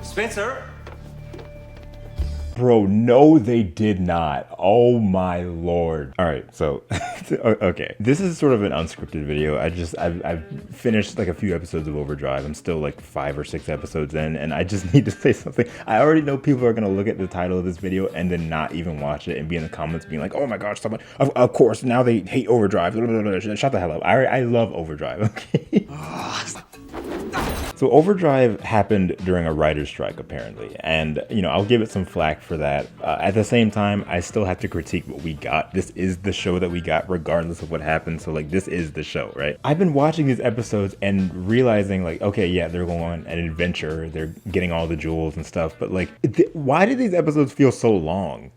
Spencer? Bro, no, they did not. Oh my lord. All right, so, okay. This is sort of an unscripted video. I've finished like a few episodes of Overdrive. I'm still like 5 or 6 episodes in, and I just need to say something. I already know people are gonna look at the title of this video and then not even watch it and be in the comments being like, oh my gosh, someone, of course, now they hate Overdrive. Shut the hell up. I love Overdrive, okay? So Overdrive happened during a writer's strike, apparently, and, you know, I'll give it some flack for that. At the same time, I still have to critique what we got. This is the show that we got, regardless of what happened, so, like, this is the show, right? I've been watching these episodes and realizing, like, okay, yeah, they're going on an adventure, they're getting all the jewels and stuff, but, like, why did these episodes feel so long?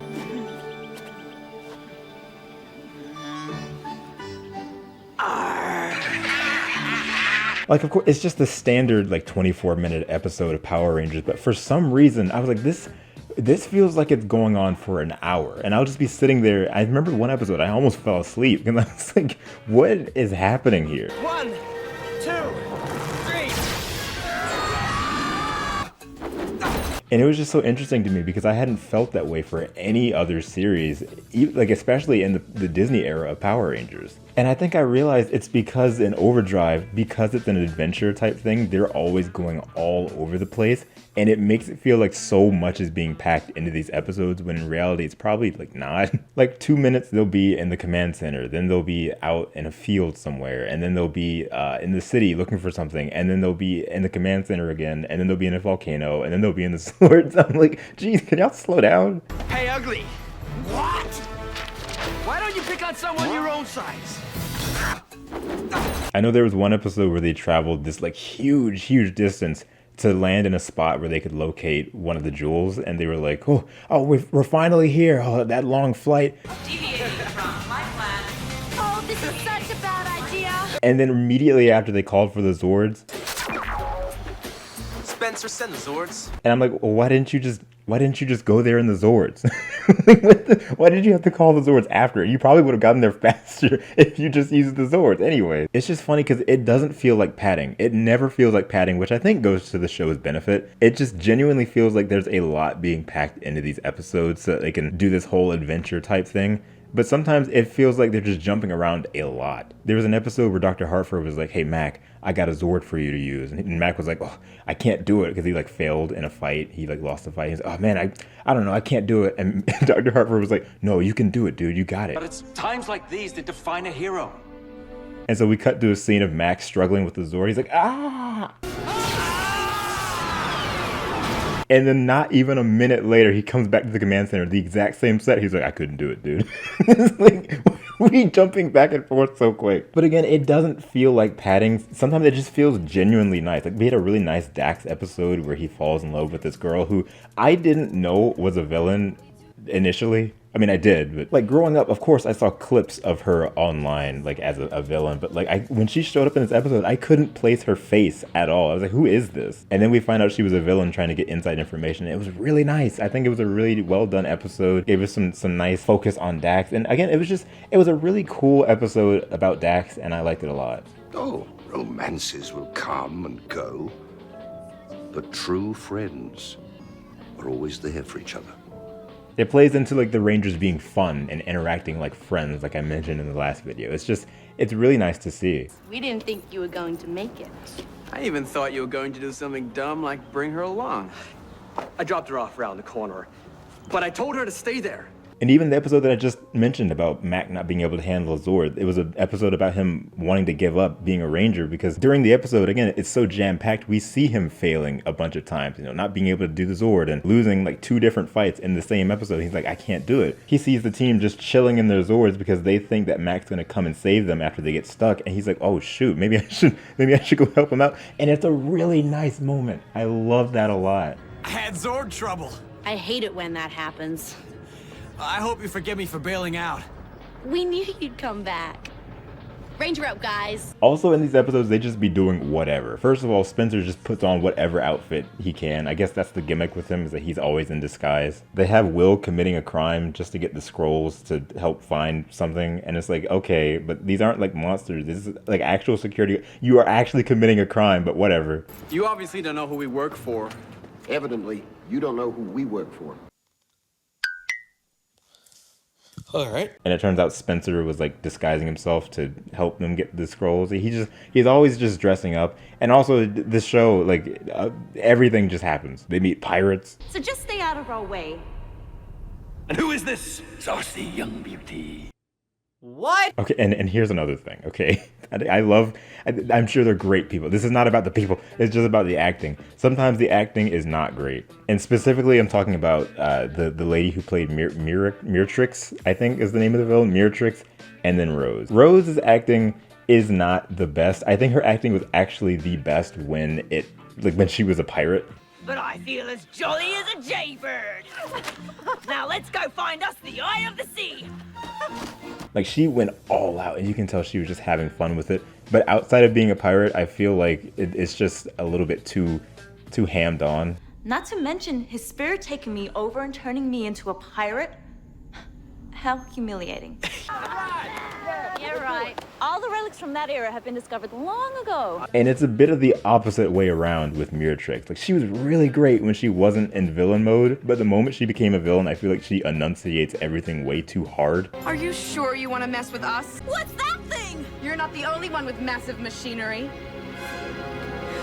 Like, of course, it's just the standard, like, 24-minute episode of Power Rangers, but for some reason, I was like, this feels like it's going on for an hour, and I'll just be sitting there. I remember one episode, I almost fell asleep, and I was like, what is happening here? 1, 2, 3. And it was just so interesting to me because I hadn't felt that way for any other series, like especially in the Disney era of Power Rangers. And I think I realized it's because in Overdrive, because it's an adventure type thing, they're always going all over the place. And it makes it feel like so much is being packed into these episodes when in reality it's probably like not. Like 2 minutes they'll be in the command center, then they'll be out in a field somewhere, and then they'll be in the city looking for something, and then they'll be in the command center again, and then they'll be in a volcano, and then they'll be in the swords. I'm like, geez, can y'all slow down? Hey, ugly. What? Why don't you pick on someone your own size? I know there was one episode where they traveled this like huge distance to land in a spot where they could locate one of the jewels, and they were like, oh, we're finally here. Oh, that long flight. Deviating from my plan. Oh, this is such a bad idea. And then immediately after they called for the Zords. Spencer, send the Zords. And I'm like, well, why didn't you just go there in the Zords? Why did you have to call the Zords after? You probably would have gotten there faster if you just used the Zords. Anyway, it's just funny because it doesn't feel like padding. It never feels like padding, which I think goes to the show's benefit. It just genuinely feels like there's a lot being packed into these episodes so that they can do this whole adventure type thing. But sometimes it feels like they're just jumping around a lot. There was an episode where Dr. Hartford was like, hey, Mac, I got a Zord for you to use. And Mac was like, oh, I can't do it because he like failed in a fight. He like lost a fight. He's like, oh man, I don't know, I can't do it. And Dr. Hartford was like, no, you can do it, dude. You got it. But it's times like these that define a hero. And so we cut to a scene of Mac struggling with the Zord. He's like, ah! And then not even a minute later, he comes back to the command center, the exact same set. He's like, I couldn't do it, dude. It's like, we jumping back and forth so quick. But again, it doesn't feel like padding. Sometimes it just feels genuinely nice. Like we had a really nice Dax episode where he falls in love with this girl who I didn't know was a villain initially. I mean, I did, but like growing up, of course, I saw clips of her online, like as a villain. But like when she showed up in this episode, I couldn't place her face at all. I was like, who is this? And then we find out she was a villain trying to get inside information. It was really nice. I think it was a really well done episode. Gave us some nice focus on Dax. And again, it was a really cool episode about Dax, and I liked it a lot. Oh, romances will come and go, but true friends are always there for each other. It plays into like the Rangers being fun and interacting like friends, like I mentioned in the last video. It's really nice to see. We didn't think you were going to make it. I even thought you were going to do something dumb like bring her along. I dropped her off around the corner, but I told her to stay there. And even the episode that I just mentioned about Mac not being able to handle a Zord, it was an episode about him wanting to give up being a Ranger because during the episode, again, it's so jam-packed, we see him failing a bunch of times, you know, not being able to do the Zord and losing like 2 different fights in the same episode. He's like, I can't do it. He sees the team just chilling in their Zords because they think that Mac's gonna come and save them after they get stuck. And he's like, oh shoot, maybe I should go help him out. And it's a really nice moment. I love that a lot. I had Zord trouble. I hate it when that happens. I hope you forgive me for bailing out. We knew you'd come back. Ranger up, guys. Also in these episodes, they just be doing whatever. First of all, Spencer just puts on whatever outfit he can. I guess that's the gimmick with him, is that he's always in disguise. They have Will committing a crime just to get the scrolls to help find something. And it's like, okay, but these aren't like monsters. This is like actual security. You are actually committing a crime, but whatever. You obviously don't know who we work for. Evidently, you don't know who we work for. All right. And it turns out Spencer was like disguising himself to help them get the scrolls. He's always just dressing up. And also this show, like everything just happens. They meet pirates. So just stay out of our way. And who is this saucy young beauty? What? Okay, and here's another thing, okay? I'm sure they're great people. This is not about the people, it's just about the acting. Sometimes the acting is not great. And specifically, I'm talking about the lady who played Miratrix, I think is the name of the villain, Miratrix, and then Rose. Rose's acting is not the best. I think her acting was actually the best when she was a pirate. But I feel as jolly as a jaybird. Now let's go find us the Eye of the Sea. Like, she went all out, and you can tell she was just having fun with it. But outside of being a pirate, I feel like it's just a little bit too hammed on. Not to mention his spirit taking me over and turning me into a pirate. How humiliating. You're right. All the relics from that era have been discovered long ago. And it's a bit of the opposite way around with Miratrix. Like, she was really great when she wasn't in villain mode, but the moment she became a villain, I feel like she enunciates everything way too hard. Are you sure you want to mess with us? What's that thing? You're not the only one with massive machinery.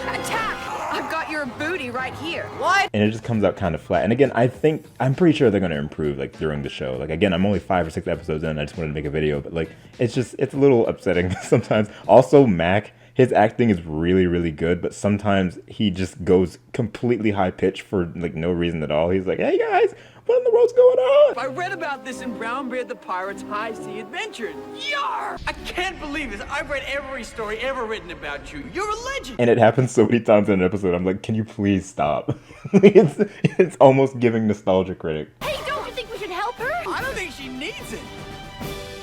Attack! I've got your booty right here. What? And it just comes out kind of flat. And again, I'm pretty sure they're going to improve, like, during the show. Like, again, I'm only 5 or 6 episodes in. I just wanted to make a video, but like, it's a little upsetting sometimes. Also, Mac, his acting is really, really good, but sometimes he just goes completely high pitched for like no reason at all. He's like, hey guys, what in the world's going on? I read about this in Brownbeard the Pirate's High Sea Adventures. Yar! I can't believe this. I've read every story ever written about you. You're a legend. And it happens so many times in an episode. I'm like, can you please stop? it's almost giving nostalgia critic. Hey, don't you think we should help her? I don't think she needs it.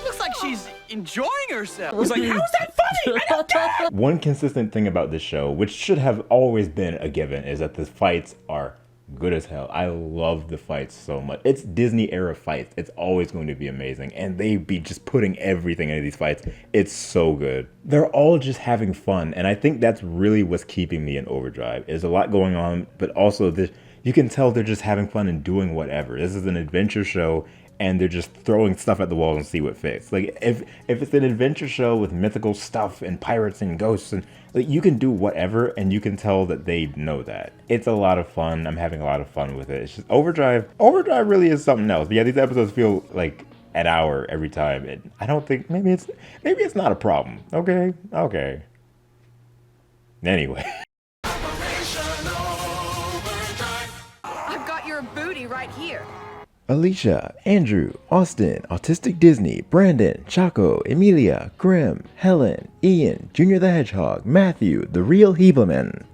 Looks like she's enjoying herself. I was like, how is that funny? I don't get it. One consistent thing about this show, which should have always been a given, is that the fights are good as hell. I love the fights so much. It's Disney era fights. It's always going to be amazing. And they be just putting everything into these fights. It's so good. They're all just having fun. And I think that's really what's keeping me in Overdrive. There's a lot going on, but also you can tell they're just having fun and doing whatever. This is an adventure show, and they're just throwing stuff at the wall and see what fits. Like, if it's an adventure show with mythical stuff and pirates and ghosts, and like, you can do whatever, and you can tell that they know that. It's a lot of fun. I'm having a lot of fun with it. It's just Overdrive really is something else. But yeah, these episodes feel like an hour every time. And I don't think, maybe it's not a problem. Okay. Anyway. I've got your booty right here. Alicia, Andrew, Austin, Autistic Disney, Brandon, Chaco, Emilia, Grim, Helen, Ian, Junior the Hedgehog, Matthew, The Real Heebleman.